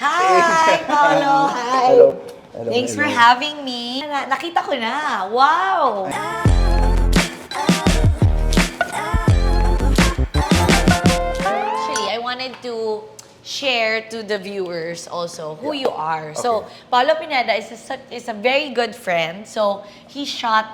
Hi, Paolo. Hi. Hello. Hello. Thanks for hello. having me. Nakita ko na. Wow! Actually, I wanted to share to the viewers also who you are. So, Okay. Paolo Pineda is a very good friend. So, he shot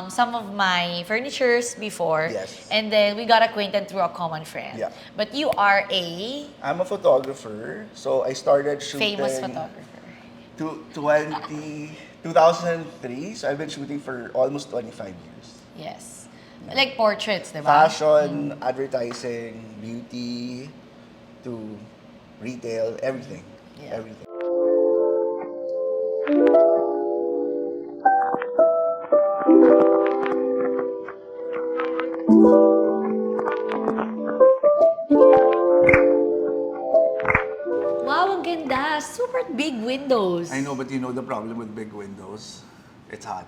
some of my furnitures before. Yes. And then we got acquainted through a common friend. Yeah. But you are a I'm a photographer, so I started shooting famous photographer. 2003. So I've been shooting for almost 25 years. Yes. Like portraits, di ba? Fashion, advertising, beauty, to retail, everything. Yeah. Everything. Wow, ang ganda. Super big windows. I know, but you know the problem with big windows? It's hot.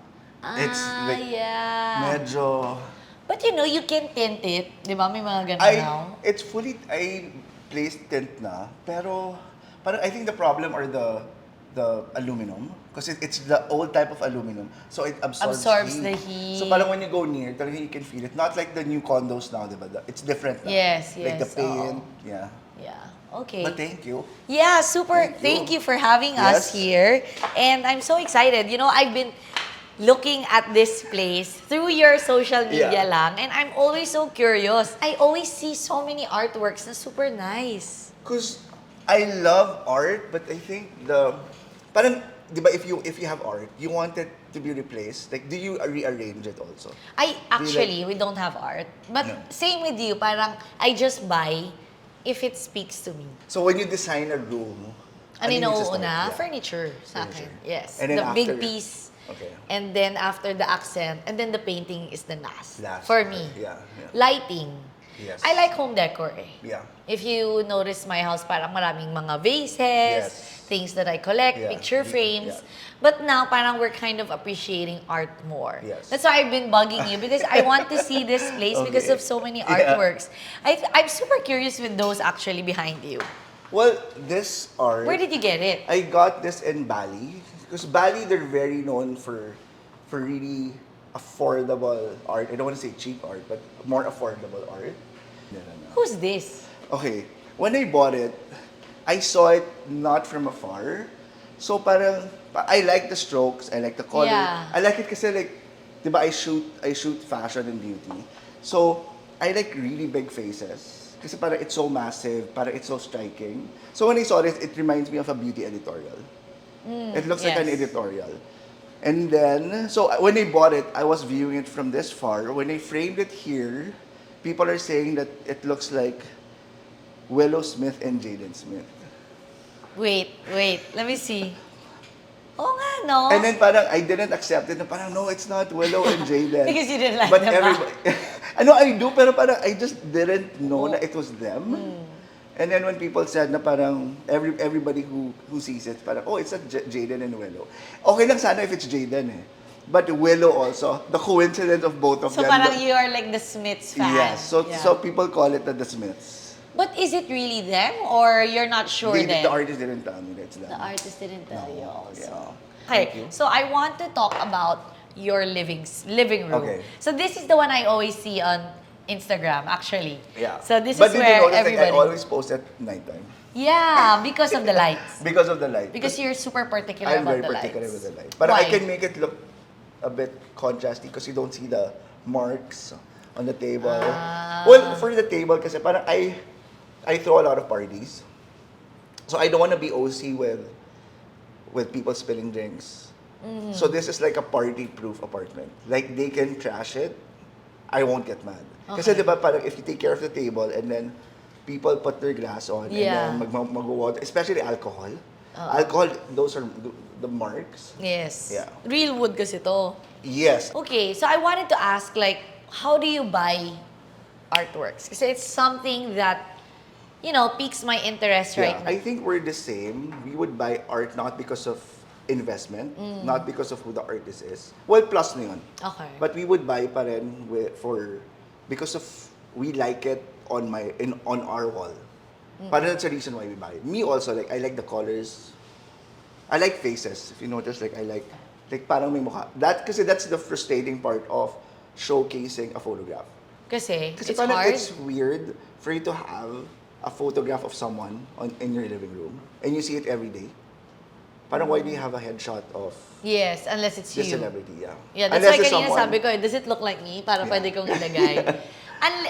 It's Ah, like yeah. medyo... But you know, you can tint it. Di ba? May mga ganun I now. it's fully I placed tint na, pero parang I think the problem are the aluminum because it's the old type of aluminum, so it absorbs The heat. So parang when you go near, talaga you can feel it. Not like the new condos now, diba? It's different now. Yes, Like the yes, paint, oo. yeah. Yeah. Okay. But thank you. Yeah, super. Thank you. Thank you for having us Yes. here. And I'm so excited. You know, I've been looking at this place through your social media Yeah. lang. And I'm always so curious. I always see so many artworks na super nice. Because I love art, but I think parang, di ba, if you have art, you want it to be replaced. Like, do you rearrange it also? We don't have art. But No. same with you, parang I just buy if it speaks to me. So when you design a room, Ano yung yung sa nauuna? start? Yeah. Furniture sa akin. Furniture. Yes. And then The big after- piece. Okay. And then after the accent, and then the painting is the last. Last. For me. Yeah, yeah. Lighting. Yes. I like home decor eh. Yeah. If you notice my house, parang maraming mga vases, Yes. things that I collect, Yeah. picture frames. Yeah. But now, parang we're kind of appreciating art more. Yes. That's why I've been bugging you because I want to see this place because Okay. of so many Yeah. artworks. I'm super curious with those actually behind you. Well, this art, Where did you get it? I got this in Bali. Because Bali, they're very known for really affordable art. I don't want to say cheap art, but more affordable art. No. Who's this? Okay, when I bought it, I saw it not from afar. So parang, I like the strokes, I like the color. Yeah. I like it kasi like, di ba, I shoot fashion and beauty. So, I like really big faces. Kasi parang it's so massive, parang it's so striking. So when I saw this, it reminds me of a beauty editorial. It looks like an yes. editorial. And then, so when I bought it, I was viewing it from this far. When I framed it here, people are saying that it looks like Willow Smith and Jaden Smith. Wait, let me see. Oo nga, no? And then parang I didn't accept it. Na parang no, it's not Willow and Jaden. Because you didn't like but them, everybody, ano, I do, pero parang I just didn't know na it was them. And then when people said na parang everybody who sees it, parang, oh, it's a Jaden and Willow. Okay lang sana if it's Jaden eh. But Willow also, the coincidence of both of So them. parang you are like the Smiths fan. Yes, so Yeah. so people call it the Smiths. But is it really them or you're not sure then? The artist didn't tell me that it's them. The artist didn't tell you also. Yeah. Okay, Thank you. so I want to talk about your living room. Okay. So this is the one I always see on Instagram, actually. Yeah. So this But is did you where notice, like, everybody. I always post at nighttime. Yeah, because of the lights. Because of the light. Because you're super particular I'm about very the particular lights. with the light. But Why? I can make it look a bit contrasty because you don't see the marks on the table. Ah. Well, for the table, kasi parang I throw a lot of parties. So I don't want to be OC with people spilling drinks. Mm-hmm. So this is like a party-proof apartment. Like they can trash it, I won't get mad. Kasi Okay. di ba parang if you take care of the table and then people put their glass on Yeah. and then mag-water, especially alcohol. Alcohol, those are the marks. Yes. Yeah. Real wood kasi to. Yes. Okay, so I wanted to ask, like, how do you buy artworks? Kasi it's something that, you know, piques my interest right now. I think we're the same. We would buy art not because of investment, not because of who the artist is. Well, plus na yun. Okay. But we would buy pa rin because of we like it on our wall. Parang that's the reason why we buy it. Me also, like, I like the colors. I like faces. If you notice, like, I like parang may mukha. Kasi that's the frustrating part of showcasing a photograph. Kasi Kasi it's parang hard. it's weird for you to have a photograph of someone in your living room and you see it every day. Parang why do you have a headshot of Yes, unless it's the you. celebrity? Yeah. Yeah, that's Unless why it's kanina someone- sabi ko, does it look like me? Para Yeah. pwede kong ilagay.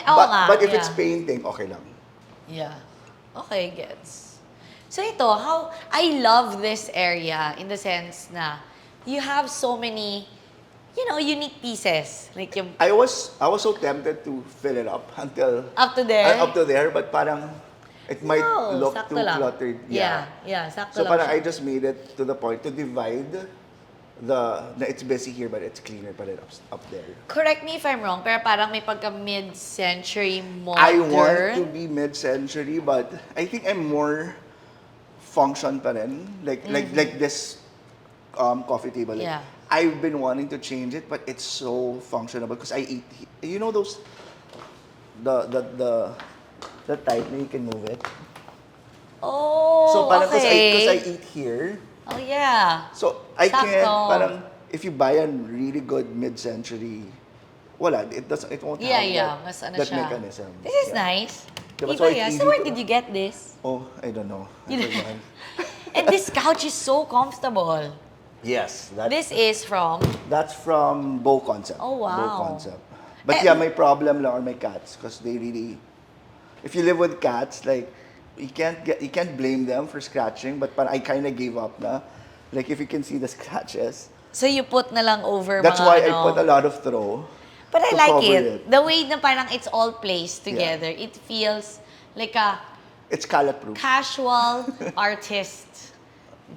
Oo nga. But if yeah. it's painting, okay lang. Yeah. Okay, gets. So ito, I love this area in the sense na you have so many, unique pieces. Like yung I was so tempted to fill it up until up to there. up to there, but parang it might No, look sakto too lang. cluttered. Yeah, sakto So lang parang siya. I just made it to the point to divide it's busy here but it's cleaner pa rin up there. Correct me if I'm wrong, pero parang may pagka mid-century modern. I want to be mid-century but I think I'm more function pa rin. Like this coffee table. Like, Yeah. I've been wanting to change it but it's so functional because I eat those the type na you can move it. Oh, So parang because okay. I eat here. Oh, yeah. So I Sakto. can parang if you buy a really good mid-century, it won't Yeah, have mas ano that siya. mechanism. This is Yeah. nice. Diba? Iba So it's yan. easy So where to- did you get this? Oh, I don't know. I forgot. And this couch is so comfortable. Yes, This is from... that's from Bow Concept. Oh, wow. Bow Concept. But Eh, yeah, my problem lang are my cats because they really, if you live with cats, like you can't blame them for scratching. But I kind of gave up na. Like if you can see the scratches, So you put na lang over that's mga why I ano. put a lot of throw. But I to like cover it. The way na parang it's all placed together. It feels like a It's color proof. casual artist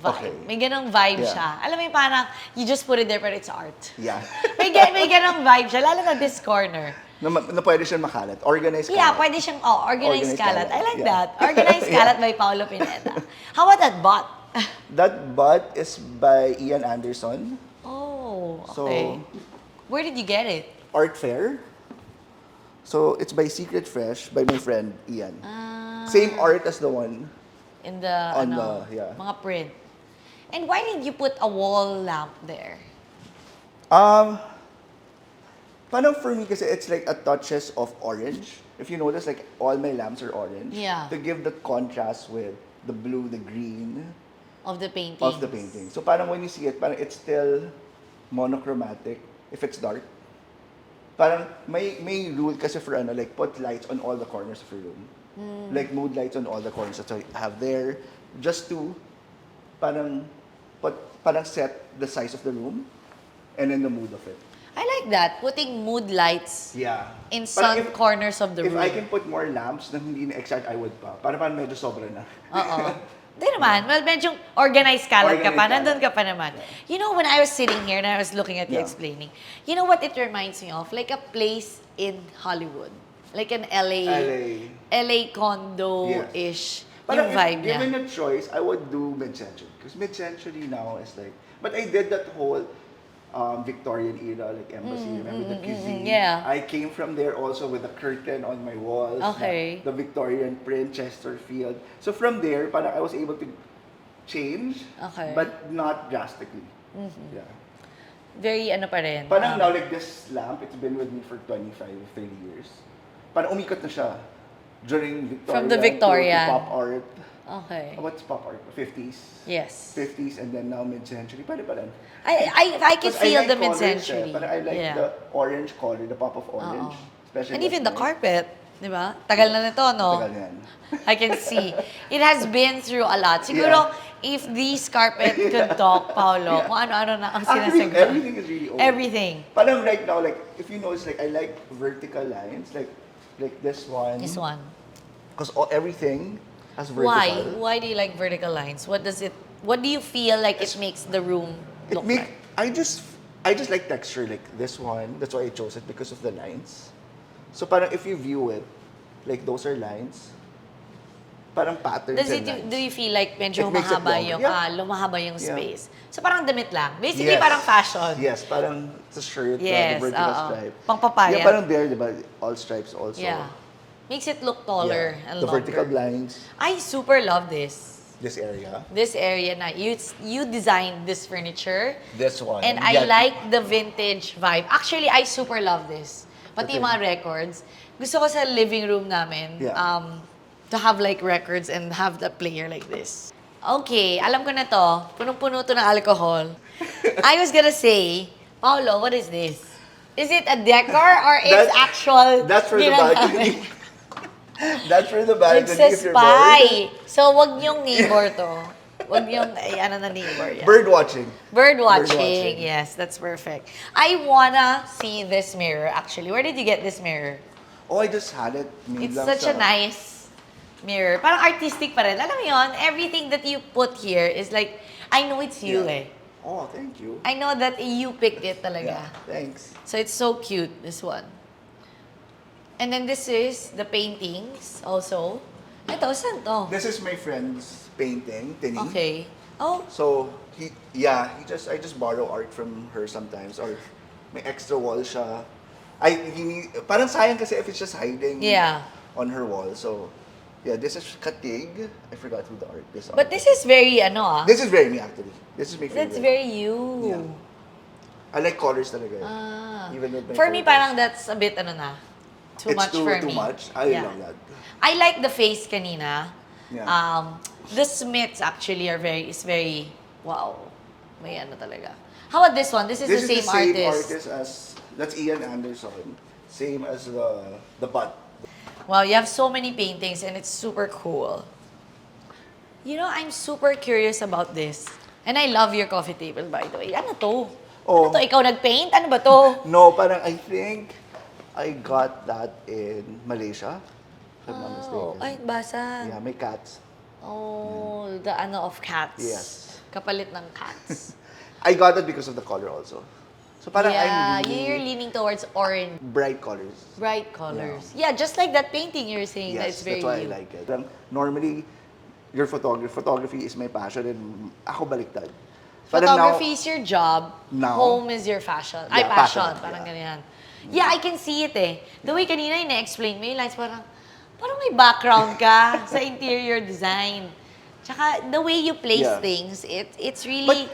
vibe. Okay. May ganong vibe Yeah. siya. Alam mo yung parang, you just put it there but it's art. Yeah. may ganong vibe siya, lalo na this corner. na pwede siyang makalat. Organized Yeah, kalat. pwede siyang, organized Organized kalat. I kalat, like yeah. that. Organized Yeah. kalat by Paolo Pineda. How about that bot? That bud is by Ian Anderson. Oh, So, okay. Where did you get it? Art Fair. So, it's by Secret Fresh by my friend Ian. Ah, Same art as the one. in the, on yeah. mga print. And why did you put a wall lamp there? Parang for me kasi it's like a touches of orange. If you notice, like all my lamps are orange. Yeah. To give the contrast with the blue, the green Of the painting. of the painting. So parang when you see it, parang it's still monochromatic if it's dark. Parang may rule kasi for like put lights on all the corners of your room. Like mood lights on all the corners that I have there just to parang set the size of the room and then the mood of it. I like that. Putting mood lights Yeah. in Parang some corners of the If room. I can put more lamps na hindi na exact, I would pa. Para parang medyo sobra na. Oo. Di naman. Well, medyo organized kalat ka pa. Organized Nandun ka kalat. pa naman. You know, when I was sitting here and I was looking at you Yeah. explaining, you know what it reminds me of? Like a place in Hollywood. Like an LA condo-ish. Yung vibe niya. Given a choice, I would do mid-century. Because mid-century now is like... But I did that whole Victorian era, like embassy, remember the cuisine? yeah. I came from there also with a curtain on my walls. Okay. The Victorian print, Chesterfield. So from there, parang I was able to change, Okay. but not drastically. Yeah. Very ano pa rin. Parang now, like this lamp, it's been with me for 25, 30 years. Parang umikot na siya during Victorian From the Victorian. to pop art. Okay. What's pop art? 50s? Yes. 50s and then now mid-century. Pwede pa rin. I can 'Cause feel I like the colors, mid-century. Parang I like Yeah. the orange color, the pop of orange. Especially And even at the night. carpet, di ba? Tagal na nito, no? Tagal na yan. I can see. It has been through a lot. Siguro, if this carpet could talk, Paolo, kung ano-ano na ang Actually, sinasagot. everything is really old. Everything. Parang right now, like, if you notice, like, I like vertical lines, like this one. This one. Because everything has vertical. Why? Why do you like vertical lines? What do you feel like it makes the room look like? I just like texture, like this one. That's why I chose it, because of the lines. So parang if you view it, like those are lines. Parang patterns and lines. Do you feel like medyo It makes it humahaba longer. yung, Yeah. lumahaba yung Yeah. space? So parang damit lang. Basically, Yes. parang fashion. Yes, parang sa shirt, Yes, the vertical oo. stripe. Pangpapayat. Yeah, parang there, di ba? All stripes also. Yeah. Makes it look taller and The longer. vertical blinds, I super love this. this area. This area na. You designed this furniture. This one. And I like the vintage vibe. Actually, I super love this. Pati Okay. yung mga records. Gusto ko sa living room namin, Yeah. to have like records and have the player like this. Okay, alam ko na to. Punong-puno to ng alcohol. I was gonna say, Paolo, what is this? Is it a decor or it's actual? That's for the balcony. That's for the balcony It's if a you're bored. spy. So, wag niyong neighbor to. Wag niyong, ano na neighbor yan. Bird watching. Bird watching. watching. Yes, that's perfect. I wanna see this mirror, actually. Where did you get this mirror? Oh, I just had it. Made It's lang such a sa- nice mirror. Parang artistic pa rin. Alam mo yun, everything that you put here is like, I know it's you Yeah. eh. Oh, thank you. I know that you picked it talaga. Yeah, thanks. So it's so cute, this one. And then this is the paintings also. Ito, saan to? This is my friend's painting, Tini. Okay. Oh, So, I just borrow art from her sometimes or may extra wall siya. Parang sayang kasi if it's just hiding yeah. on her wall. So, yeah, this is Katig. I forgot who the artist But this is very, This is very me actually. This is my favorite. that's very you. Yeah. I like colors talaga. Ah. Even with my For me, photos. parang that's a bit, too It's much for too me. much. I Yeah. love that. I like the face kanina. Yeah. The Smiths actually is very, wow. May talaga. How about this one? This is This the is same the same artist. artist as, that's Ian Anderson. Same as the butt. Wow, you have so many paintings and it's super cool. You know, I'm super curious about this. And I love your coffee table, by the way. Ano to? Oh. Ano to? Ikaw nag-paint? Ano ba to? No, parang I think I got that in Malaysia. If I'm not Oh, mistaken. ay, basa. Yeah, may cats. Oh, the of cats. Yes. Kapalit ng cats. I got it because of the color also. So parang yeah, I'm you're really leaning towards orange, bright colors. bright colors. Yeah, just like that painting you're saying that it's Yes, very that's why you. I like it. Parang normally, photography is my passion and ako baliktad. Parang Photography is your job, Now? home is your fashion. Ay, Yeah, passion. passion, Parang yeah. ganyan. Yeah, I can see it eh. The way kanina ina-explain mo yung lines, parang may background ka sa interior design. Tsaka, the way you place Yeah. things, it's really,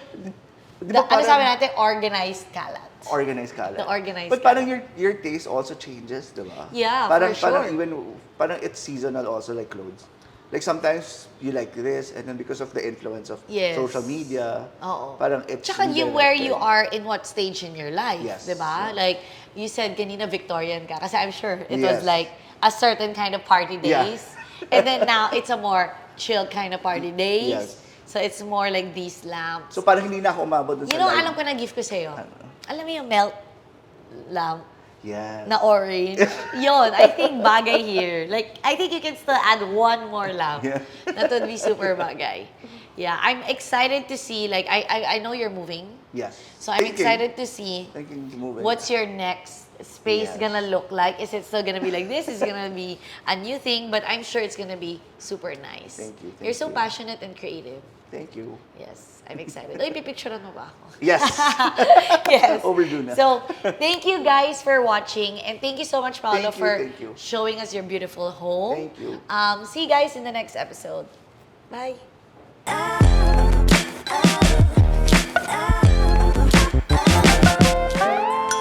Di ba ano parang sabi natin, organized kalat. organized ka lang. The organized But parang your taste also changes, di ba? Yeah, parang, for Parang sure. even, parang it's seasonal also like clothes. Like sometimes you like this and then because of the influence of Yes. social media, Oo. parang it's Tsaka you redirected. where you are in what stage in your life, Yes, di ba? yeah. Like, you said kanina Victorian ka. Kasi I'm sure it was Yes. like a certain kind of party Yeah. days. And then now, it's a more chill kind of party days. Yes. So it's more like these lamps. So parang hindi na ako umabot dun You sa know, live. alam ko na gift ko sa'yo. Ano? Alam mo yung melt lamp Yes. na orange? Yun, I think bagay here. Like, I think you can still add one more lamp. Yeah. That would be super bagay. Yeah, I'm excited to see, like, I know you're moving. Yes. So I'm Thinking. excited to see Thinking to move it. what's your next space Yes. gonna look like. Is it still gonna be like this? Is it gonna be a new thing? But I'm sure it's gonna be super nice. Thank you, You're thank so you. passionate and creative. Thank you. Yes, I'm excited. Uy, pipicturean mo ba ako? Yes. Yes. Overdue na. So, thank you guys for watching. And thank you so much, Paolo, Thank you. showing us your beautiful home. Thank you. See you guys in the next episode. Bye.